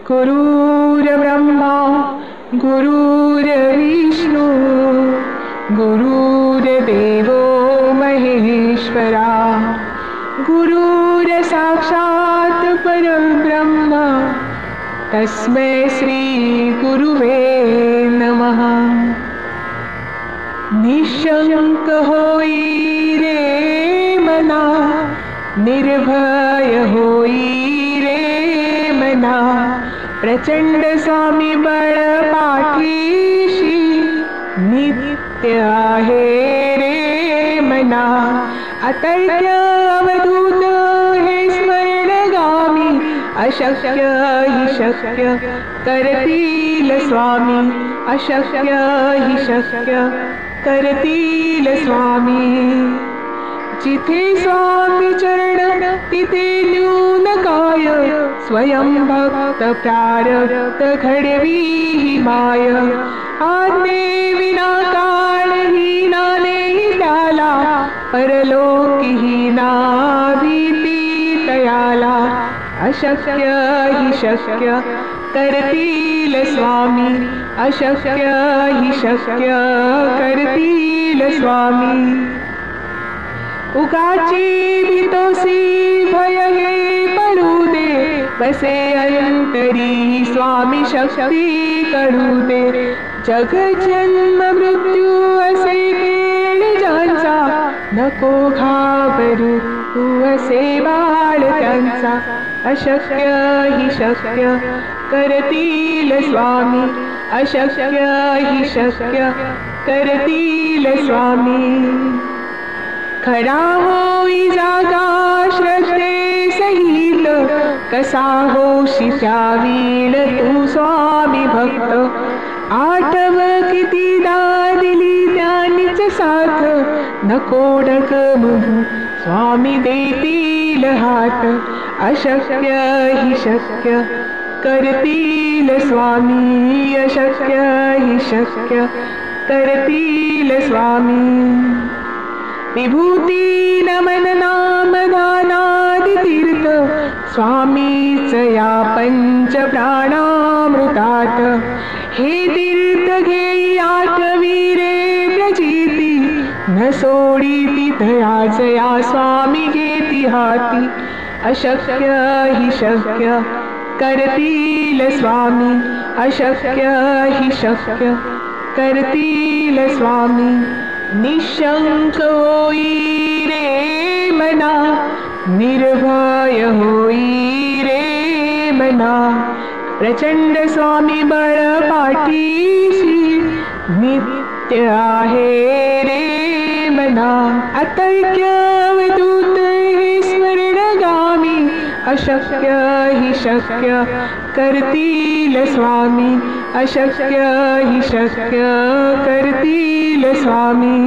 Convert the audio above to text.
गुरुर्ब्रह्मा गुरुर्विष्णू गुरुर्देवो महेश्वरा गुरुर्साक्षात् परब्रह्म तस्मै श्री गुरुवे नमः। निशंक होई रे मना निर्भय होई रे मना प्रचंड स्वामी बळ पाठीशी नित्य आहे रे मना। अतर्क्य अवधूत हे स्मरणगामी अशक्य हि शक्य करतील स्वामी अशक्य हि शक्य करतील स्वामी। जिथे स्वामी चरण तिथे न्यून काय स्वयं भक्त प्रारब्ध घडवी ही माय। आज्ञे विना काळ हीना नाही त्याला परलोकी हीना भीती तयाला। अशक्य हि शक्य करतील स्वामी अशक्य हि शक्य करतील स्वामी। उगाची भीतोसी भय हे पडू दे बसे अंतरी स्वामी शक्ती कळू दे। जग जन्म मृत्यू असे खेळ ज्यांचा नको घाबरू तू असे बाळ त्यांचा। अशक्य हि शक्य करतील स्वामी अशक्य हि शक्य करतील स्वामी। खरा होई जागा श्रद्धे सहित कसा होशी त्यावील तू स्वामी भक्त। आठव कितीदा दिली त्यांनीच साथ नको डगमगू स्वामी देतील हात। अशक्य हि शक्य करतील स्वामी अशक्य हि शक्य करतील स्वामी। विभूती नमन नाम दानादि तीर्थ स्वामीच या पंच प्राणामृतात। हे तीर्थ घेई आठवी रे प्रचिती न सोडी तिथयाच या स्वामी घेती हाती। अशक्य हि शक्य करतील स्वामी अशक्य हि शक्य करतील स्वामी। निशंक होई रे मना निर्भय होई रे मना प्रचंड स्वामी बळ पाठीशी नित्य आहे रे मना। अतर्क्य अवधूत हे स्मरणगामी अशक्य हि शक्य करतील स्वामी अशक्य हि शक्य करतील स्वामी।